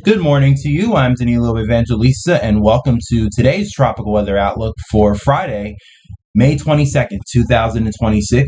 Good morning to you. I'm Danilo Evangelista, and welcome to today's tropical weather outlook for Friday, May 22nd, 2026.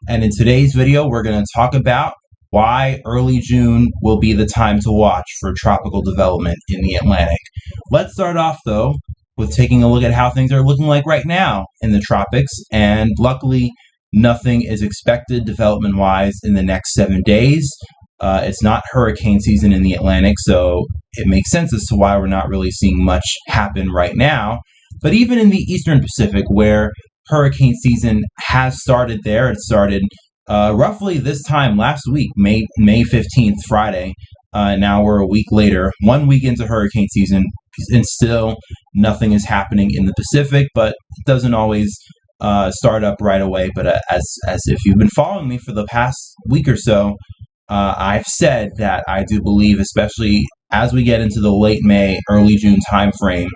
And in today's video, we're going to talk about why early June will be the time to watch for tropical development in the Atlantic. Let's start off, though, with taking a look at how things are looking like right now in the tropics. And luckily, nothing is expected development-wise in the next 7 days. It's not hurricane season in the Atlantic, so it makes sense as to why we're not really seeing much happen right now. But even in the Eastern Pacific, where hurricane season has started there, it started roughly this time last week, May 15th, Friday. Now we're a week later, 1 week into hurricane season, and still nothing is happening in the Pacific, but it doesn't always start up right away. But as if you've been following me for the past week or so, I've said that I do believe, especially as we get into the late May, early June timeframe,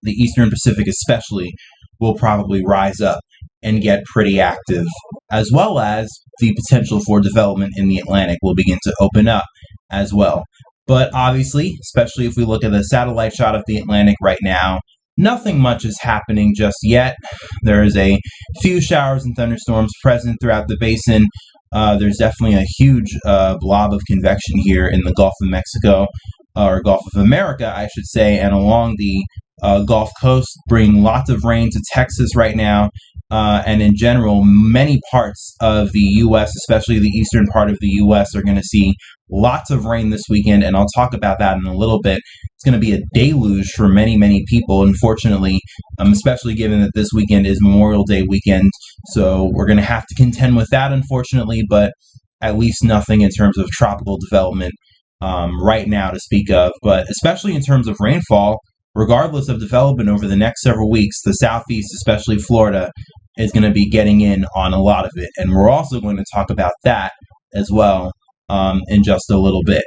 the Eastern Pacific especially will probably rise up and get pretty active, as well as the potential for development in the Atlantic will begin to open up as well. But obviously, especially if we look at the satellite shot of the Atlantic right now, nothing much is happening just yet. There's a few showers and thunderstorms present throughout the basin. There's definitely a huge blob of convection here in the Gulf of Mexico, or Gulf of America, I should say, and along the Gulf Coast, bringing lots of rain to Texas right now, and in general, many parts of the U.S., especially the eastern part of the U.S., are going to see lots of rain this weekend, and I'll talk about that in a little bit. It's going to be a deluge for many, many people, unfortunately, especially given that this weekend is Memorial Day weekend, so we're going to have to contend with that, unfortunately, but at least nothing in terms of tropical development right now to speak of. But especially in terms of rainfall, regardless of development over the next several weeks, the Southeast, especially Florida, is going to be getting in on a lot of it. And we're also going to talk about that as well in just a little bit.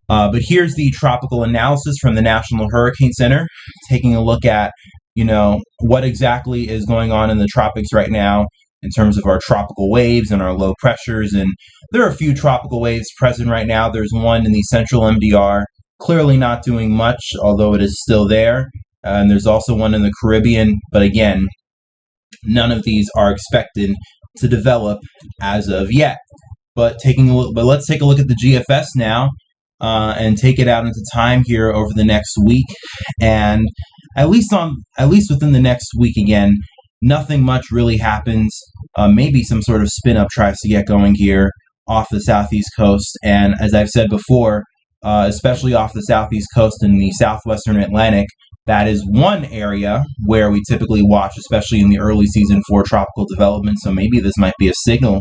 But here's the tropical analysis from the National Hurricane Center, taking a look at, what exactly is going on in the tropics right now in terms of our tropical waves and our low pressures. And there are a few tropical waves present right now. There's one in the central MDR, clearly not doing much, although it is still there. And there's also one in the Caribbean, but again, none of these are expected to develop as of yet. But let's take a look at the GFS now, and take it out into time here over the next week. And at least within the next week, again, nothing much really happens. Maybe some sort of spin up tries to get going here off the southeast coast. And as I've said before, especially off the southeast coast in the southwestern Atlantic, that is one area where we typically watch, especially in the early season, for tropical development. So maybe this might be a signal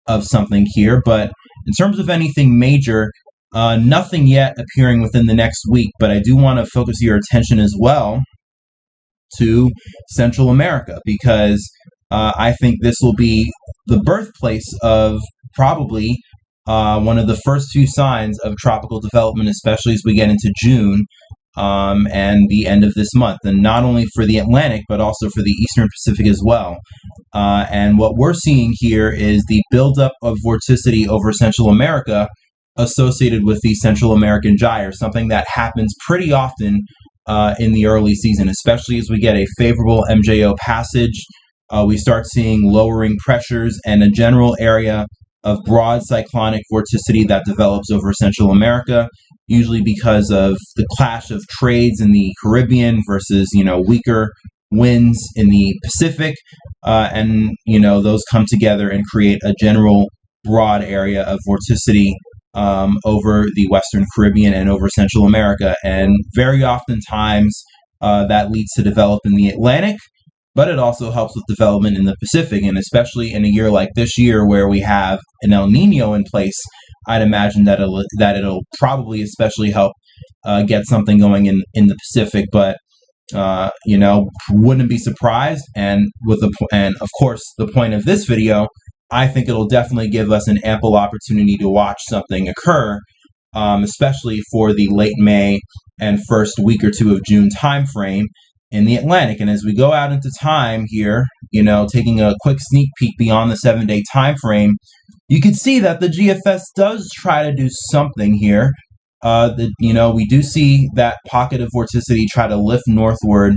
of something here. But in terms of anything major, nothing yet appearing within the next week. But I do want to focus your attention as well to Central America, because I think this will be the birthplace of probably one of the first few signs of tropical development, especially as we get into June and the end of this month, and not only for the Atlantic, but also for the Eastern Pacific as well. And what we're seeing here is the buildup of vorticity over Central America associated with the Central American gyre, something that happens pretty often in the early season, especially as we get a favorable MJO passage. We start seeing lowering pressures and a general area of broad cyclonic vorticity that develops over Central America, usually because of the clash of trades in the Caribbean versus, weaker winds in the Pacific. And those come together and create a general broad area of vorticity over the Western Caribbean and over Central America. And very oftentimes that leads to development in the Atlantic, but it also helps with development in the Pacific, and especially in a year like this year where we have an El Nino in place, I'd imagine that it'll probably especially help get something going in the Pacific. But wouldn't be surprised. And of course, the point of this video, I think it'll definitely give us an ample opportunity to watch something occur, especially for the late May and first week or two of June timeframe in the Atlantic. And as we go out into time here, taking a quick sneak peek beyond the 7-day time frame, you can see that the GFS does try to do something here. we do see that pocket of vorticity try to lift northward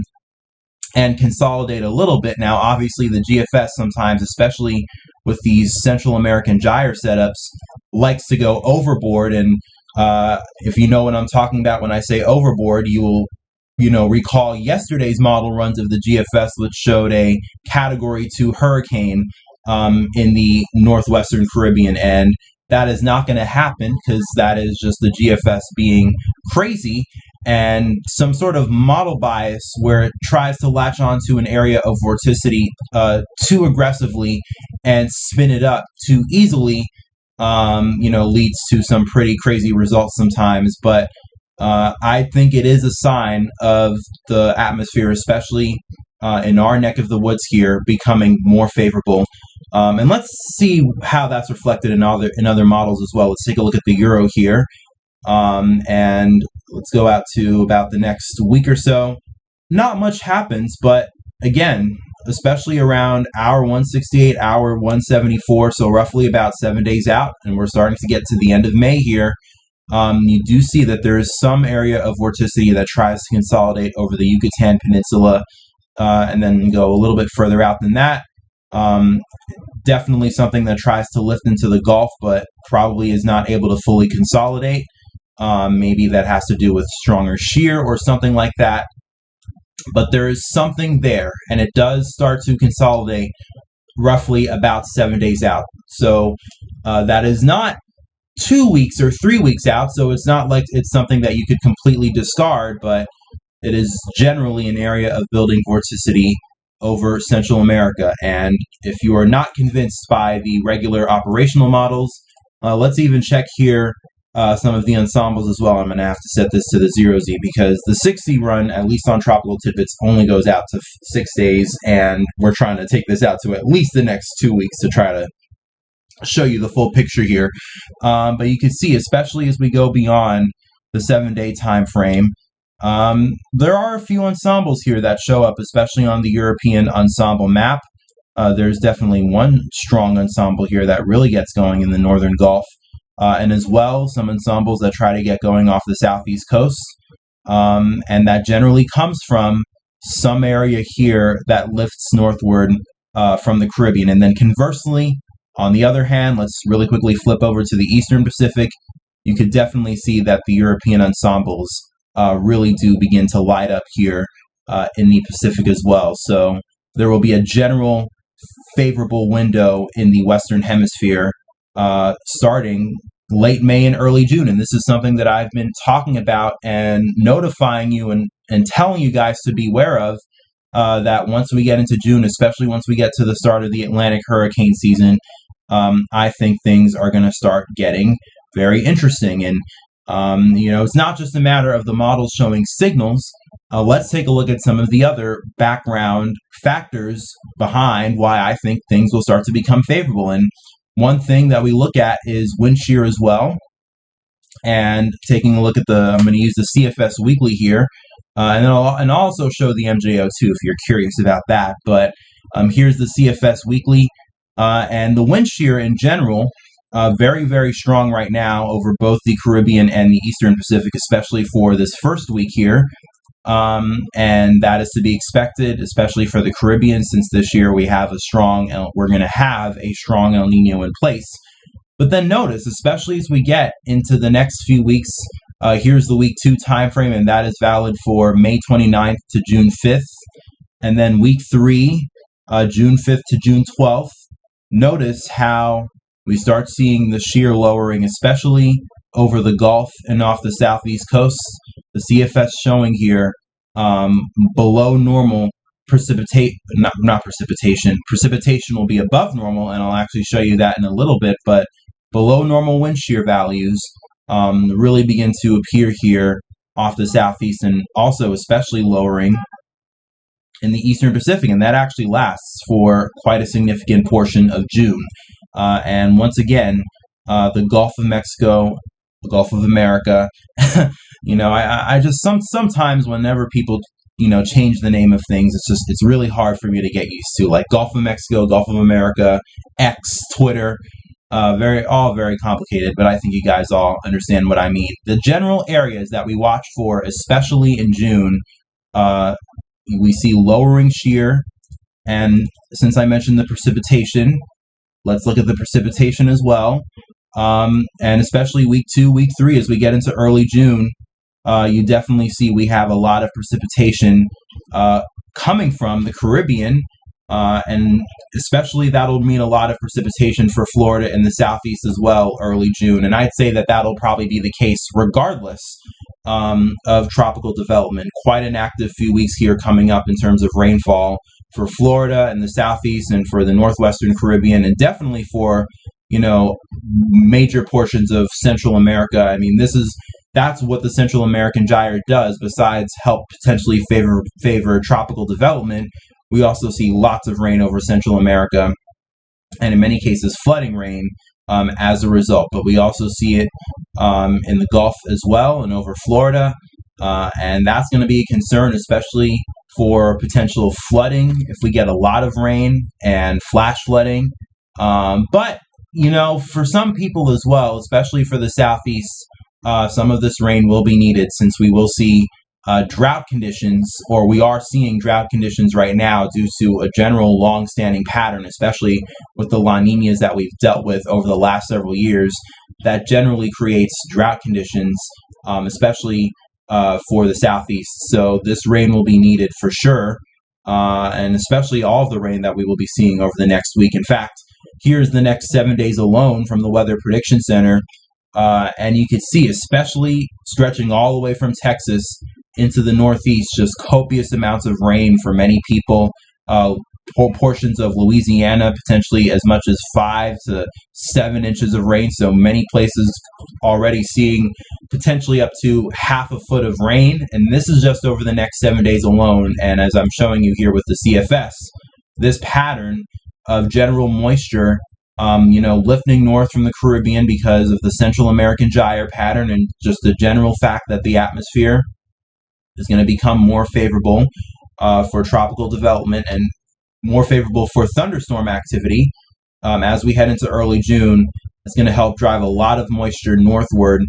and consolidate a little bit. Now, obviously, the GFS sometimes, especially with these Central American gyre setups, likes to go overboard. And if you know what I'm talking about when I say overboard, you will, recall yesterday's model runs of the GFS, which showed a Category 2 hurricane in the northwestern Caribbean. And that is not going to happen because that is just the GFS being crazy and some sort of model bias where it tries to latch onto an area of vorticity too aggressively and spin it up too easily, leads to some pretty crazy results sometimes. But I think it is a sign of the atmosphere, especially in our neck of the woods here, becoming more favorable. And let's see how that's reflected in other models as well. Let's take a look at the Euro here. And let's go out to about the next week or so. Not much happens, but again, especially around hour 168, hour 174, so roughly about 7 days out, and we're starting to get to the end of May here, you do see that there is some area of vorticity that tries to consolidate over the Yucatan Peninsula, and then go a little bit further out than that. Definitely something that tries to lift into the Gulf, but probably is not able to fully consolidate. Maybe that has to do with stronger shear or something like that. But there is something there, and it does start to consolidate roughly about 7 days out. So that is not 2 weeks or 3 weeks out, so it's not like it's something that you could completely discard, but it is generally an area of building vorticity over Central America. And if you are not convinced by the regular operational models, let's even check here some of the ensembles as well. I'm going to have to set this to the 0Z because the 60 run, at least on Tropical Tidbits, only goes out to 6 days, and we're trying to take this out to at least the next 2 weeks to try to show you the full picture here. But you can see, especially as we go beyond the 7-day time frame, there are a few ensembles here that show up, especially on the European ensemble map. There's definitely one strong ensemble here that really gets going in the northern Gulf, and as well some ensembles that try to get going off the southeast coast, and that generally comes from some area here that lifts northward from the Caribbean. And then conversely, on the other hand, let's really quickly flip over to the Eastern Pacific. You could definitely see that the European ensembles really do begin to light up here in the Pacific as well. So there will be a general favorable window in the Western Hemisphere starting late May and early June. And this is something that I've been talking about and notifying you and telling you guys to beware of, that once we get into June, especially once we get to the start of the Atlantic hurricane season, I think things are going to start getting very interesting. And it's not just a matter of the models showing signals. Let's take a look at some of the other background factors behind why I think things will start to become favorable. And one thing that we look at is wind shear as well. And taking a look at I'm going to use the CFS Weekly here, and I'll also show the MJO too if you're curious about that. But here's the CFS Weekly, and the wind shear in general, very, very strong right now over both the Caribbean and the Eastern Pacific, especially for this first week here. And that is to be expected, especially for the Caribbean, since this year we're going to have a strong El Nino in place. But then notice, especially as we get into the next few weeks, here's the week 2 time frame, and that is valid for May 29th to June 5th. And then week 3, June 5th to June 12th. Notice how we start seeing the shear lowering, especially over the Gulf and off the southeast coast. The CFS showing here below normal precipitation will be above normal, and I'll actually show you that in a little bit, but below normal wind shear values really begin to appear here off the southeast, and also especially lowering in the Eastern Pacific, and that actually lasts for quite a significant portion of June. And once again, the Gulf of Mexico, the Gulf of America, I just sometimes whenever people change the name of things, it's really hard for me to get used to, like Gulf of Mexico, Gulf of America, X, Twitter. all very complicated, but I think you guys all understand what I mean. The general areas that we watch for, especially in June, we see lowering shear, and since I mentioned the precipitation, let's look at the precipitation as well. And especially week 2, week 3, as we get into early June, you definitely see we have a lot of precipitation coming from the Caribbean, and especially that'll mean a lot of precipitation for Florida and the Southeast as well early June. And I'd say that that'll probably be the case regardless of tropical development. Quite an active few weeks here coming up in terms of rainfall for Florida and the Southeast and for the Northwestern Caribbean, and definitely for, major portions of Central America. I mean, that's what the Central American Gyre does. Besides help potentially favor tropical development, we also see lots of rain over Central America, and in many cases flooding rain as a result. But we also see it in the Gulf as well and over Florida, and that's going to be a concern, especially for potential flooding if we get a lot of rain and flash flooding. But for some people as well, especially for the Southeast, some of this rain will be needed, since we will see drought conditions, or we are seeing drought conditions right now due to a general long-standing pattern, especially with the La Niñas that we've dealt with over the last several years, that generally creates drought conditions, especially for the Southeast. So this rain will be needed for sure, and especially all of the rain that we will be seeing over the next week. In fact, here's the next 7 days alone from the Weather Prediction Center, and you can see, especially stretching all the way from Texas into the Northeast, just copious amounts of rain for many people. Portions of Louisiana, potentially as much as 5 to 7 inches of rain. So many places already seeing potentially up to half a foot of rain. And this is just over the next 7 days alone. And as I'm showing you here with the CFS, this pattern of general moisture, lifting north from the Caribbean because of the Central American Gyre pattern, and just the general fact that the atmosphere is going to become more favorable for tropical development and more favorable for thunderstorm activity as we head into early June. It's going to help drive a lot of moisture northward,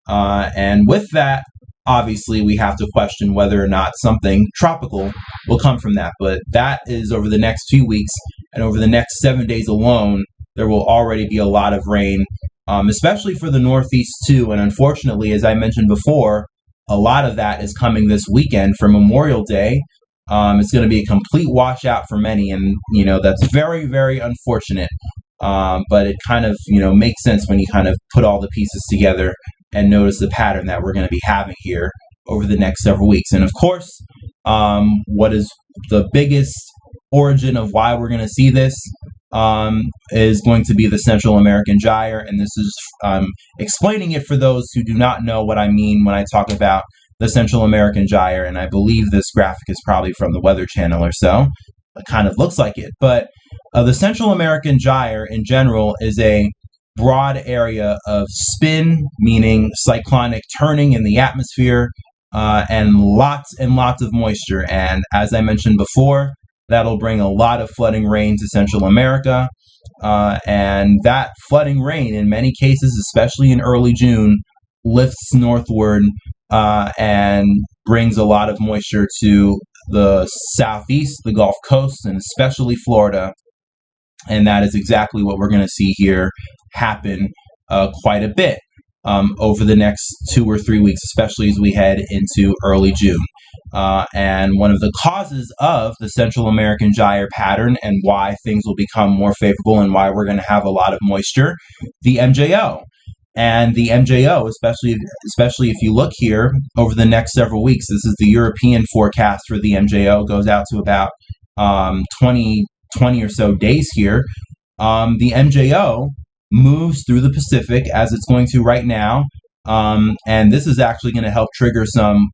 and with that, obviously, we have to question whether or not something tropical will come from that. But that is over the next few weeks, and over the next 7 days alone, there will already be a lot of rain, especially for the Northeast too. And unfortunately, as I mentioned before, a lot of that is coming this weekend for Memorial Day. It's going to be a complete washout for many, and that's very, very unfortunate. But it kind of makes sense when you kind of put all the pieces together and notice the pattern that we're going to be having here over the next several weeks. And of course, what is the biggest origin of why we're going to see this is going to be the Central American Gyre, and this is explaining it for those who do not know what I mean when I talk about the Central American Gyre. And I believe this graphic is probably from the Weather Channel or so. It kind of looks like it, but the Central American Gyre in general is a broad area of spin, meaning cyclonic turning in the atmosphere, and lots of moisture. And as I mentioned before, that'll bring a lot of flooding rain to Central America, and that flooding rain, in many cases, especially in early June, lifts northward and brings a lot of moisture to the Southeast, the Gulf Coast, and especially Florida. And that is exactly what we're going to see here happen quite a bit over the next 2 or 3 weeks, especially as we head into early June. And one of the causes of the Central American Gyre pattern, and why things will become more favorable and why we're going to have a lot of moisture, the MJO. And the MJO, especially if you look here over the next several weeks, this is the European forecast for the MJO, goes out to about 20 or so days here. The MJO moves through the Pacific, as it's going to right now, and this is actually going to help trigger some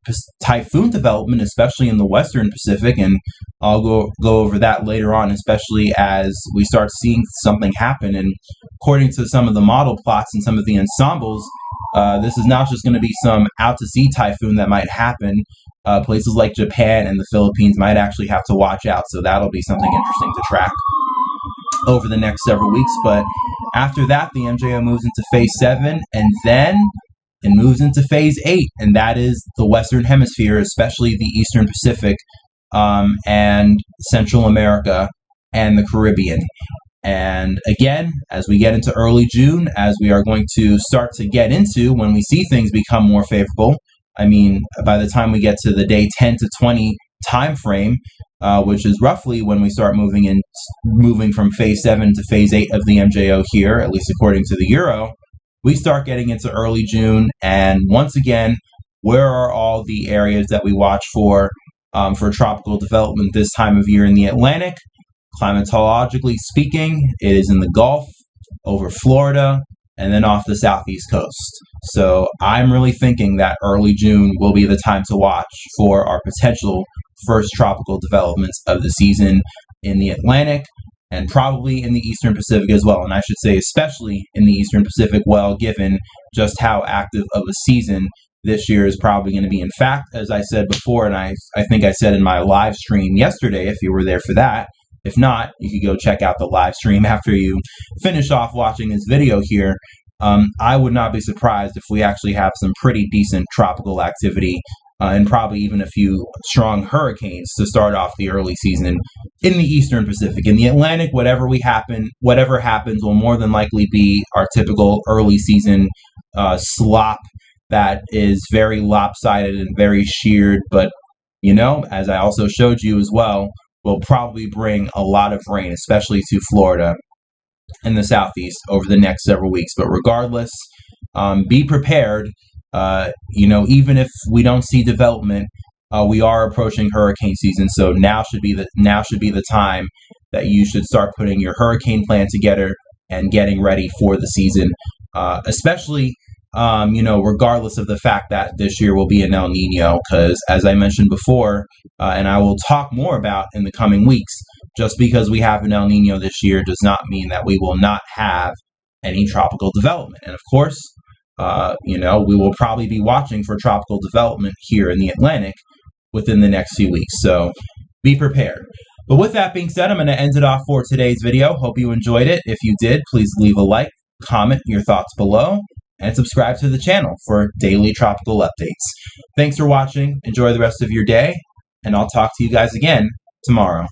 typhoon development, especially in the Western Pacific, and I'll go over that later on, especially as we start seeing something happen. And according to some of the model plots and some of the ensembles, this is not just going to be some out-to-sea typhoon that might happen. Places like Japan and the Philippines might actually have to watch out, so that'll be something interesting to track. over the next several weeks. But after that, the MJO moves into phase 7, and then it moves into phase 8, and that is the Western Hemisphere, especially the Eastern Pacific, and Central America and the Caribbean. And again, as we get into early June, as we are going to start to get into when we see things become more favorable, I mean, by the time we get to the day 10 to 20 time frame, which is roughly when we start moving from phase 7 to phase 8 of the MJO here, at least according to the Euro, we start getting into early June. And once again, where are all the areas that we watch for tropical development this time of year in the Atlantic? Climatologically speaking, it is in the Gulf, over Florida, and then off the southeast coast. So I'm really thinking that early June will be the time to watch for our potential first tropical developments of the season in the Atlantic, and probably in the Eastern Pacific as well. And I should say especially in the Eastern Pacific, well, given just how active of a season this year is probably going to be. In fact, as I said before, and I think I said in my live stream yesterday, if you were there for that, if not, you could go check out the live stream after you finish off watching this video here. I would not be surprised if we actually have some pretty decent tropical activity and probably even a few strong hurricanes to start off the early season in the Eastern Pacific. In the Atlantic, whatever happens will more than likely be our typical early season slop that is very lopsided and very sheared, but as I also showed you as well, will probably bring a lot of rain, especially to Florida and the southeast over the next several weeks. But regardless, be prepared. Even if we don't see development, we are approaching hurricane season, so now should be the time that you should start putting your hurricane plan together and getting ready for the season, especially regardless of the fact that this year will be an El Nino, because as I mentioned before, and I will talk more about in the coming weeks, just because we have an El Nino this year does not mean that we will not have any tropical development. And of course, we will probably be watching for tropical development here in the Atlantic within the next few weeks. So be prepared. But with that being said, I'm going to end it off for today's video. Hope you enjoyed it. If you did, please leave a like, comment your thoughts below, and subscribe to the channel for daily tropical updates. Thanks for watching. Enjoy the rest of your day, and I'll talk to you guys again tomorrow.